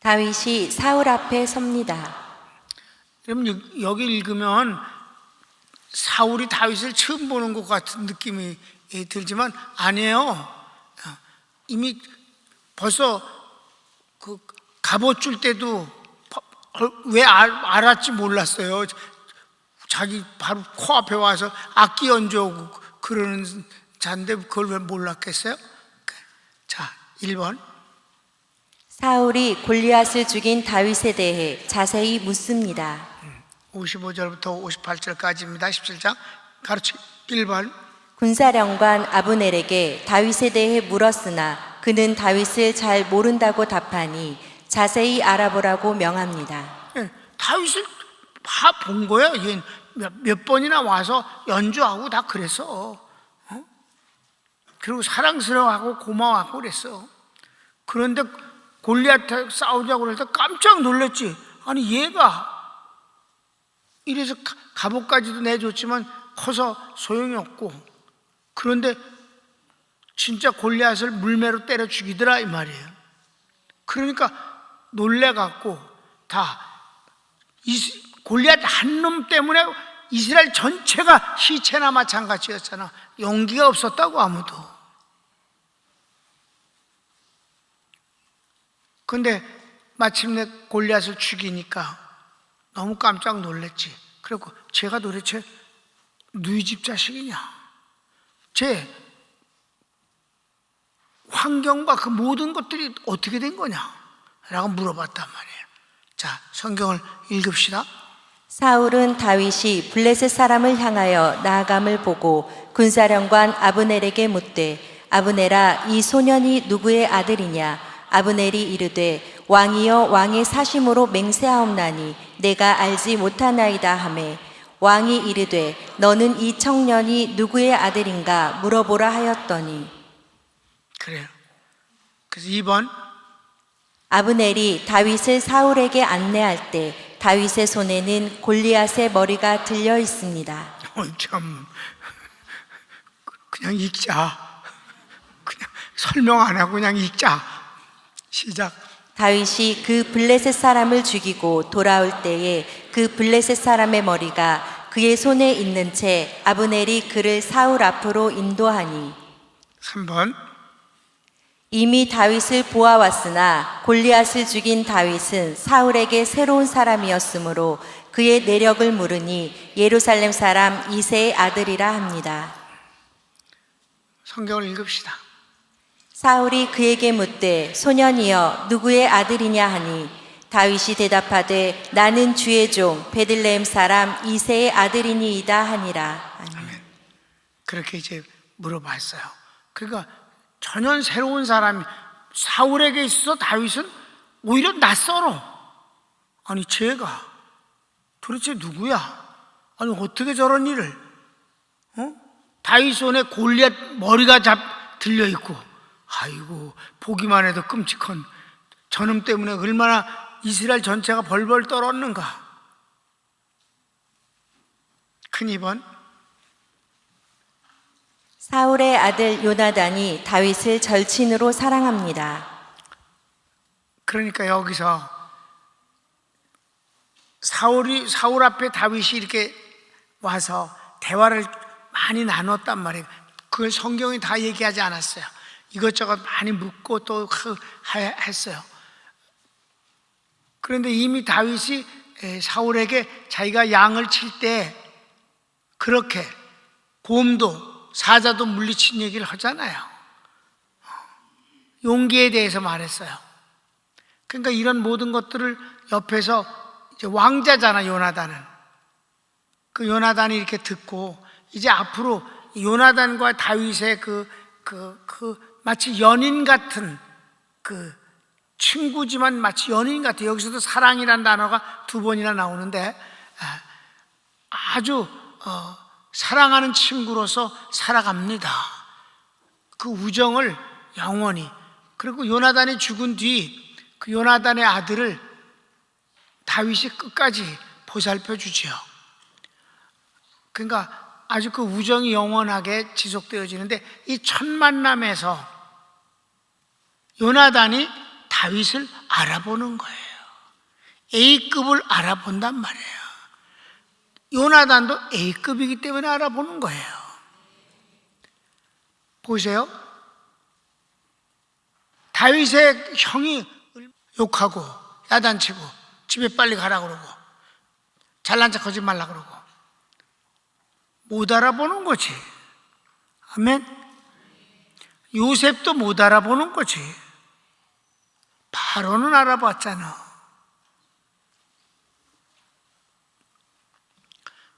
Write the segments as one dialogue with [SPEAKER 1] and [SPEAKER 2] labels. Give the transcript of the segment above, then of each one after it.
[SPEAKER 1] 다윗이 사울 앞에 섭니다.
[SPEAKER 2] 여러분 여기 읽으면 사울이 다윗을 처음 보는 것 같은 느낌이 들지만 아니에요. 이미 벌써 그 갑옷 줄 때도 왜 알았지 몰랐어요. 자기 바로 코앞에 와서 악기 연주하고 그러는 자인데 그걸 왜 몰랐겠어요? 자, 1번.
[SPEAKER 1] 사울이 골리앗을 죽인 다윗에 대해 자세히 묻습니다.
[SPEAKER 2] 55절부터 58절까지입니다. 17장 가르치 1번.
[SPEAKER 1] 군사령관 아브넬에게 다윗에 대해 물었으나 그는 다윗을 잘 모른다고 답하니 자세히 알아보라고 명합니다.
[SPEAKER 2] 다윗을 다 본 거야. 몇 번이나 와서 연주하고 다 그랬어. 그리고 사랑스러워하고 고마워하고 그랬어. 그런데 골리앗 싸우자고 그럴 때 깜짝 놀랐지. 아니 얘가 이래서 갑옷까지도 내줬지만 커서 소용이 없고, 그런데 진짜 골리앗을 물매로 때려 죽이더라 이 말이에요. 그러니까 놀래갖고 다 골리앗 한 놈 때문에 이스라엘 전체가 시체나 마찬가지였잖아. 용기가 없었다고 아무도. 근데 마침내 골리앗을 죽이니까 너무 깜짝 놀랐지. 그리고 제가 도대체 누이 집 자식이냐, 제 환경과 그 모든 것들이 어떻게 된 거냐 라고 물어봤단 말이에요. 자, 성경을 읽읍시다.
[SPEAKER 1] 사울은 다윗이 블레셋 사람을 향하여 나아감을 보고 군사령관 아브넬에게 묻되, 아브넬아, 이 소년이 누구의 아들이냐? 아브넬이 이르되, 왕이여 왕의 사심으로 맹세하옵나니 내가 알지 못하나이다 하매, 왕이 이르되 너는 이 청년이 누구의 아들인가 물어보라 하였더니.
[SPEAKER 2] 그래요. 그래서 2번.
[SPEAKER 1] 아브넬이 다윗을 사울에게 안내할 때 다윗의 손에는 골리앗의 머리가 들려 있습니다.
[SPEAKER 2] 참, 그냥 읽자. 그냥 설명 안 하고 그냥 읽자. 시작.
[SPEAKER 1] 다윗이 그 블레셋 사람을 죽이고 돌아올 때에 그 블레셋 사람의 머리가 그의 손에 있는 채 아브넬이 그를 사울 앞으로 인도하니.
[SPEAKER 2] 3번.
[SPEAKER 1] 이미 다윗을 보아왔으나 골리앗을 죽인 다윗은 사울에게 새로운 사람이었으므로 그의 내력을 물으니 예루살렘 사람 이새의 아들이라 합니다.
[SPEAKER 2] 성경을 읽읍시다.
[SPEAKER 1] 사울이 그에게 묻되, 소년이여 누구의 아들이냐 하니, 다윗이 대답하되 나는 주의 종 베들레헴 사람 이새의 아들이니이다 하니라.
[SPEAKER 2] 아멘. 그렇게 이제 물어봤어요. 그러니까 전혀 새로운 사람이 사울에게 있어서 다윗은 오히려 낯설어. 아니 쟤가 도대체 누구야? 아니 어떻게 저런 일을? 다윗 손에 골리앗 머리가 들려 있고, 아이고 보기만 해도 끔찍한 저놈 때문에 얼마나 이스라엘 전체가 벌벌 떨었는가. 큰 2번.
[SPEAKER 1] 사울의 아들 요나단이 다윗을 절친으로 사랑합니다.
[SPEAKER 2] 그러니까 여기서 사울 앞에 다윗이 이렇게 와서 대화를 많이 나눴단 말이에요. 그걸 성경이 다 얘기하지 않았어요. 이것저것 많이 묻고 또 했어요. 그런데 이미 다윗이 사울에게 자기가 양을 칠 때 그렇게 곰도 사자도 물리친 얘기를 하잖아요. 용기에 대해서 말했어요. 그러니까 이런 모든 것들을 옆에서 이제 왕자잖아 요나단은. 그 요나단이 이렇게 듣고 이제 앞으로 요나단과 다윗의 마치 연인 같은 그 친구지만 마치 연인 같아. 여기서도 사랑이라는 단어가 2번이나 나오는데 아주 사랑하는 친구로서 살아갑니다. 그 우정을 영원히. 그리고 요나단이 죽은 뒤 그 요나단의 아들을 다윗이 끝까지 보살펴 주죠. 그러니까 아주 그 우정이 영원하게 지속되어지는데, 이 첫 만남에서 요나단이 다윗을 알아보는 거예요. A급을 알아본단 말이에요. 요나단도 A급이기 때문에 알아보는 거예요. 보세요. 다윗의 형이 욕하고 야단치고 집에 빨리 가라 그러고 잘난 척하지 말라 그러고 못 알아보는 거지. 아멘. 요셉도 못 알아보는 거지. 바로는 알아봤잖아.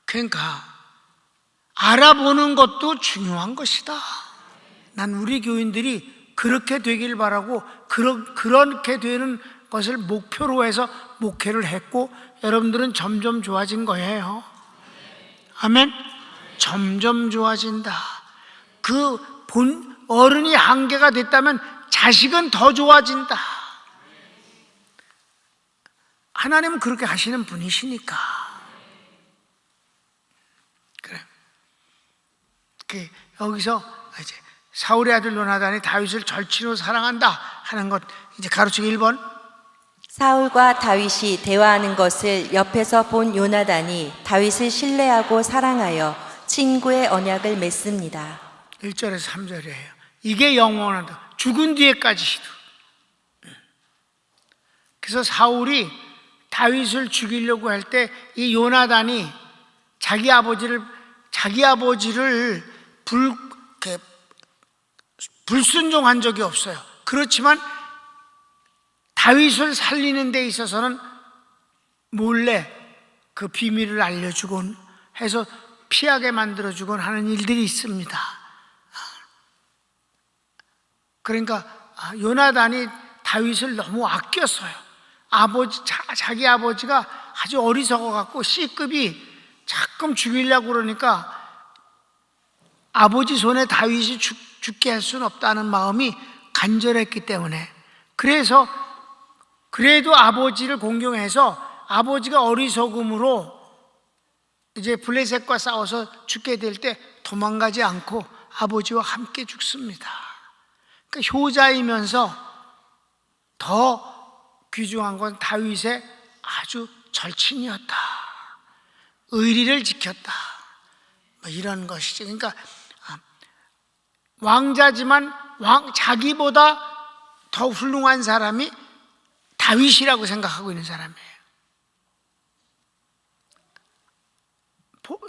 [SPEAKER 2] 그러니까 알아보는 것도 중요한 것이다. 난 우리 교인들이 그렇게 되길 바라고 그렇게 되는 것을 목표로 해서 목회를 했고 여러분들은 점점 좋아진 거예요. 아멘. 점점 좋아진다. 그 어른이 한계가 됐다면 자식은 더 좋아진다. 하나님은 그렇게 하시는 분이시니까. 그래. 여기서 이제 사울의 아들 요나단이 다윗을 절친으로 사랑한다 하는 것 이제 가로치기 1번.
[SPEAKER 1] 사울과 다윗이 대화하는 것을 옆에서 본 요나단이 다윗을 신뢰하고 사랑하여 친구의 언약을 맺습니다.
[SPEAKER 2] 1절에서 3절이에요. 이게 영원하다. 죽은 뒤에까지도. 그래서 사울이 다윗을 죽이려고 할 때 이 요나단이 자기 아버지를 불순종한 적이 없어요. 그렇지만 다윗을 살리는 데 있어서는 몰래 그 비밀을 알려주곤 해서 피하게 만들어주곤 하는 일들이 있습니다. 그러니까 요나단이 다윗을 너무 아꼈어요. 자기 아버지가 아주 어리석어갖고 C급이 자꾸 죽이려고 그러니까 아버지 손에 다윗이 죽게 할 수는 없다는 마음이 간절했기 때문에, 그래서 그래도 아버지를 공경해서 아버지가 어리석음으로 이제 블레셋과 싸워서 죽게 될 때 도망가지 않고 아버지와 함께 죽습니다. 그러니까 효자이면서 더 귀중한 건 다윗의 아주 절친이었다. 의리를 지켰다. 뭐 이런 것이지. 그러니까 왕자지만 자기보다 더 훌륭한 사람이 다윗이라고 생각하고 있는 사람이에요.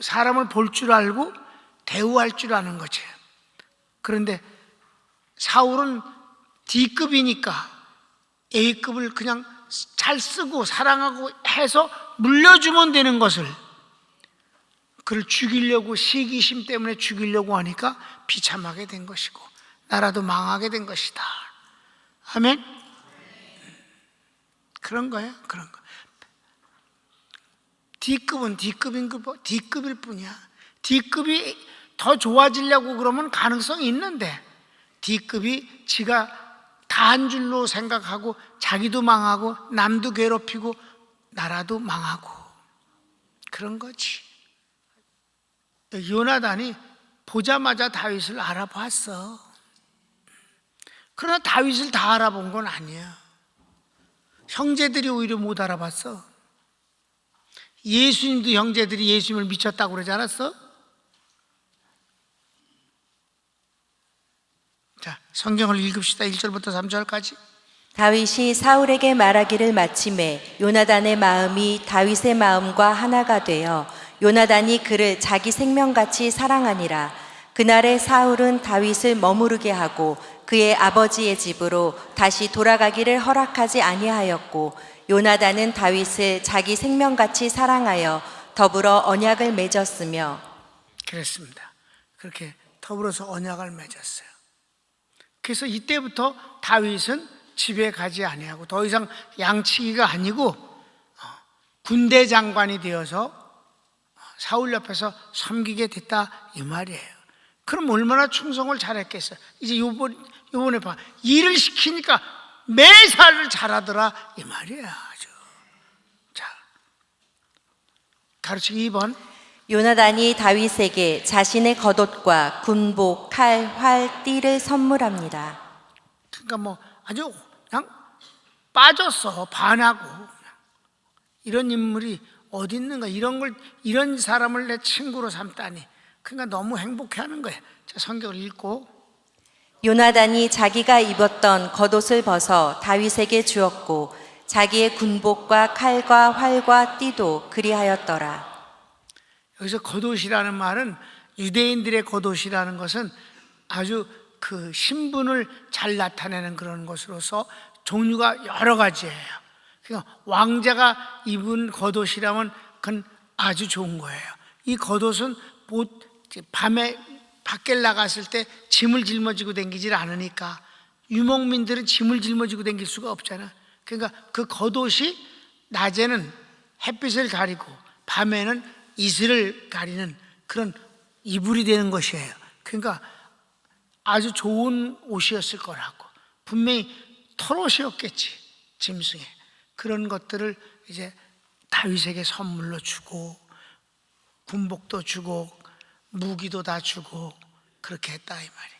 [SPEAKER 2] 사람을 볼 줄 알고 대우할 줄 아는 거죠. 그런데 사울은 D급이니까 A급을 그냥 잘 쓰고 사랑하고 해서 물려주면 되는 것을 그를 죽이려고, 시기심 때문에 죽이려고 하니까 비참하게 된 것이고 나라도 망하게 된 것이다. 아멘. 그런 거예요. 그런 거. D급은 D급일 뿐이야. D급이 더 좋아지려고 그러면 가능성이 있는데 D급이 지가 다 한 줄로 생각하고 자기도 망하고 남도 괴롭히고 나라도 망하고 그런 거지. 요나단이 보자마자 다윗을 알아봤어. 그러나 다윗을 다 알아본 건 아니야. 형제들이 오히려 못 알아봤어. 예수님도 형제들이 예수님을 미쳤다고 그러지 않았어? 자, 성경을 읽읍시다. 1절부터 3절까지.
[SPEAKER 1] 다윗이 사울에게 말하기를 마침에 요나단의 마음이 다윗의 마음과 하나가 되어 요나단이 그를 자기 생명같이 사랑하니라. 그날에 사울은 다윗을 머무르게 하고 그의 아버지의 집으로 다시 돌아가기를 허락하지 아니하였고 요나단은 다윗을 자기 생명같이 사랑하여 더불어 언약을 맺었으며.
[SPEAKER 2] 그랬습니다. 그렇게 더불어서 언약을 맺었어요. 그래서 이때부터 다윗은 집에 가지 아니하고 더 이상 양치기가 아니고 군대 장관이 되어서 사울 옆에서 섬기게 됐다 이 말이에요. 그럼 얼마나 충성을 잘했겠어요. 이제 요번에 봐, 일을 시키니까 매사를 잘하더라 이 말이야. 아주. 자, 가르치기 2번.
[SPEAKER 1] 요나단이 다윗에게 자신의 겉옷과 군복, 칼, 활, 띠를 선물합니다.
[SPEAKER 2] 그러니까 뭐 아주 그냥 빠졌어. 반하고. 이런 인물이 어디 있는가? 이런 사람을 내 친구로 삼다니. 그러니까 너무 행복해하는 거예요. 자, 성경을 읽고.
[SPEAKER 1] 요나단이 자기가 입었던 겉옷을 벗어 다윗에게 주었고 자기의 군복과 칼과 활과 띠도 그리하였더라.
[SPEAKER 2] 여기서 겉옷이라는 말은, 유대인들의 겉옷이라는 것은 아주 그 신분을 잘 나타내는 그런 것으로서 종류가 여러 가지예요. 그러니까 왕자가 입은 겉옷이라면 그건 아주 좋은 거예요. 이 겉옷은 밤에 밖에 나갔을 때 짐을 짊어지고 다니질 않으니까, 유목민들은 짐을 짊어지고 다닐 수가 없잖아. 그러니까 그 겉옷이 낮에는 햇빛을 가리고 밤에는 이슬을 가리는 그런 이불이 되는 것이에요. 그러니까 아주 좋은 옷이었을 거라고. 분명히 털옷이었겠지, 짐승에. 그런 것들을 이제 다윗에게 선물로 주고 군복도 주고 무기도 다 주고 그렇게 했다, 이 말이.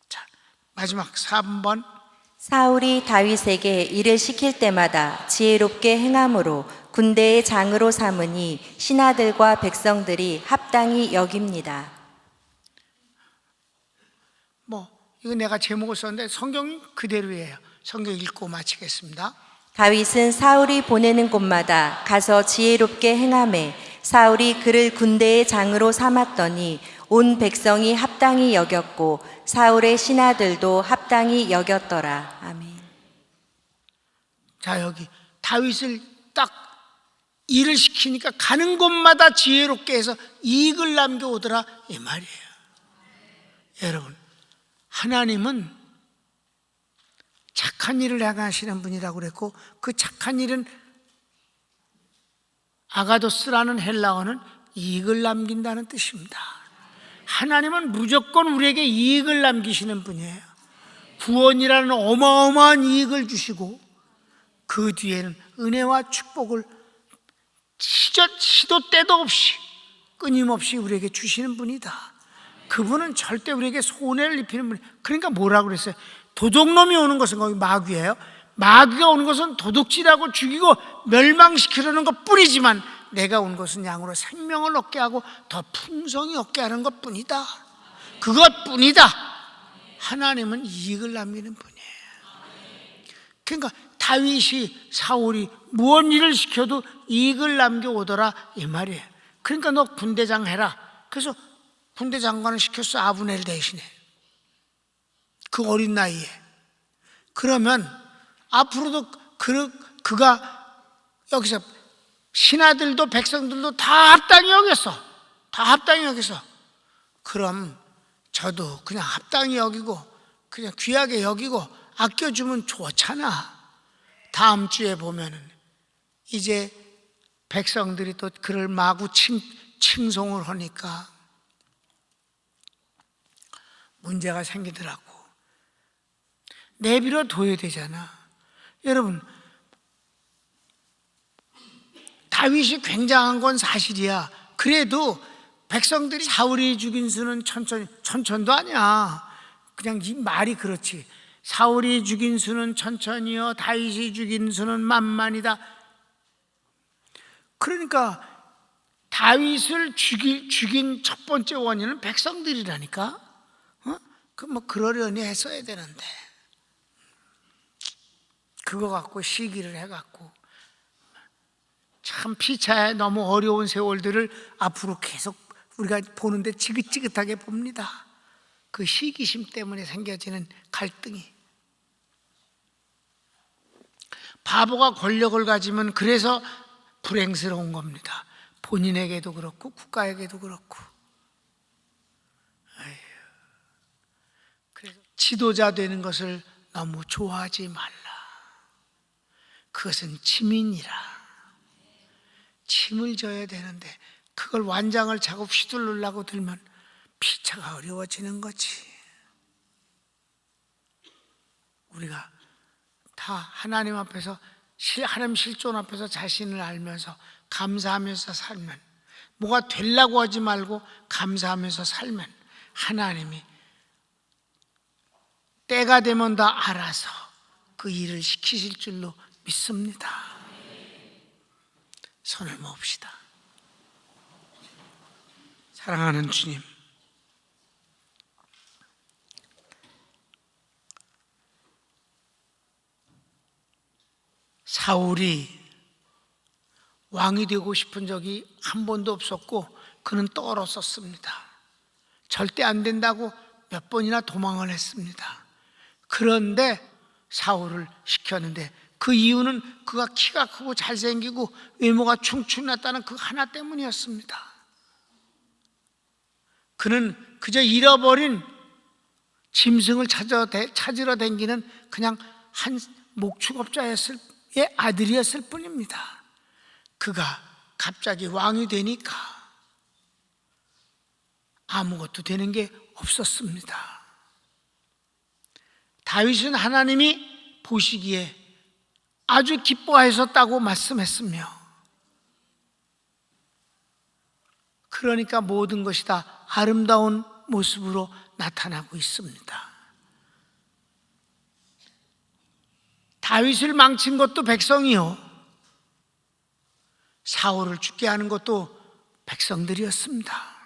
[SPEAKER 2] 자, 마지막 3번.
[SPEAKER 1] 사울이 다윗에게 일을 시킬 때마다 지혜롭게 행함으로 군대의 장으로 삼으니 신하들과 백성들이 합당히 여깁니다.
[SPEAKER 2] 이거 내가 제목을 썼는데 성경이 그대로예요. 성경 읽고 마치겠습니다.
[SPEAKER 1] 다윗은 사울이 보내는 곳마다 가서 지혜롭게 행하매 사울이 그를 군대의 장으로 삼았더니 온 백성이 합당히 여겼고 사울의 신하들도 합당히 여겼더라. 아멘.
[SPEAKER 2] 자, 여기 다윗을 딱 일을 시키니까 가는 곳마다 지혜롭게 해서 이익을 남겨오더라, 이 말이에요. 여러분, 하나님은 착한 일을 행하시는 분이라고 그랬고, 그 착한 일은 아가도스라는 헬라어는 이익을 남긴다는 뜻입니다. 하나님은 무조건 우리에게 이익을 남기시는 분이에요. 구원이라는 어마어마한 이익을 주시고 그 뒤에는 은혜와 축복을 시도 때도 없이 끊임없이 우리에게 주시는 분이다. 그분은 절대 우리에게 손해를 입히는 분이. 그러니까 뭐라고 그랬어요? 도둑놈이 오는 것은 거기 마귀예요. 마귀가 오는 것은 도둑질하고 죽이고 멸망시키려는 것 뿐이지만 내가 온 것은 양으로 생명을 얻게 하고 더 풍성히 얻게 하는 것 뿐이다. 그것뿐이다. 하나님은 이익을 남기는 분이에요. 그러니까 다윗이 사울이 무언 일을 시켜도 이익을 남겨오더라, 이 말이에요. 그러니까 너 군대장 해라. 그래서 군대 장관을 시켰어, 아브넬 대신에. 그 어린 나이에. 그러면 앞으로도 그가 여기서 신하들도 백성들도 다 합당히 여겼어. 다 합당히 여겼어. 그럼 저도 그냥 합당히 여기고 그냥 귀하게 여기고 아껴주면 좋잖아. 다음 주에 보면은 이제 백성들이 또 그를 마구 칭송을 하니까 문제가 생기더라고. 내버려 둬야 되잖아. 여러분, 다윗이 굉장한 건 사실이야. 그래도 백성들이 사울이 죽인 수는 천천도 아니야. 그냥 이 말이 그렇지. 사울이 죽인 수는 천천이요 다윗이 죽인 수는 만만이다. 그러니까 다윗을 죽인 첫 번째 원인은 백성들이라니까. 그러려니 했어야 되는데 그거 갖고 시기를 해갖고 참 피차에 너무 어려운 세월들을 앞으로 계속 우리가 보는데 지긋지긋하게 봅니다. 그 시기심 때문에 생겨지는 갈등이. 바보가 권력을 가지면 그래서 불행스러운 겁니다. 본인에게도 그렇고 국가에게도 그렇고. 그래서 지도자 되는 것을 너무 좋아하지 말라. 그것은 짐이니라. 짐을 져야 되는데 그걸 완장을 차고 휘둘르려고 들면 피차가 어려워지는 거지. 우리가 다 하나님 앞에서 하나님 실존 앞에서 자신을 알면서 감사하면서 살면, 뭐가 되려고 하지 말고 감사하면서 살면 하나님이 때가 되면 다 알아서 그 일을 시키실 줄로 믿습니다. 손을 모읍시다. 사랑하는 주님, 사울이 왕이 되고 싶은 적이 한 번도 없었고 그는 떨었었습니다. 절대 안 된다고 몇 번이나 도망을 했습니다. 그런데 사울을 시켰는데 그 이유는 그가 키가 크고 잘생기고 외모가 충충났다는 그 하나 때문이었습니다. 그는 그저 잃어버린 짐승을 찾으러 다니는 그냥 한 목축업자의 아들이었을 뿐입니다. 그가 갑자기 왕이 되니까 아무것도 되는 게 없었습니다. 다윗은 하나님이 보시기에 아주 기뻐하셨다고 말씀했으며, 그러니까 모든 것이 다 아름다운 모습으로 나타나고 있습니다. 다윗을 망친 것도 백성이요, 사울을 죽게 하는 것도 백성들이었습니다.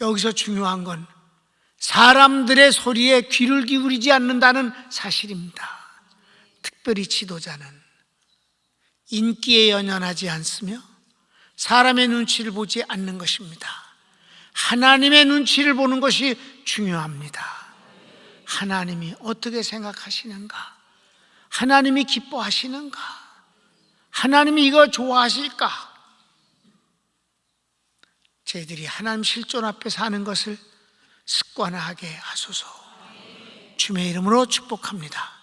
[SPEAKER 2] 여기서 중요한 건 사람들의 소리에 귀를 기울이지 않는다는 사실입니다. 특별히 지도자는 인기에 연연하지 않으며 사람의 눈치를 보지 않는 것입니다. 하나님의 눈치를 보는 것이 중요합니다. 하나님이 어떻게 생각하시는가? 하나님이 기뻐하시는가? 하나님이 이거 좋아하실까? 저희들이 하나님 실존 앞에 사는 것을 습관화하게 하소서. 주님의 이름으로 축복합니다.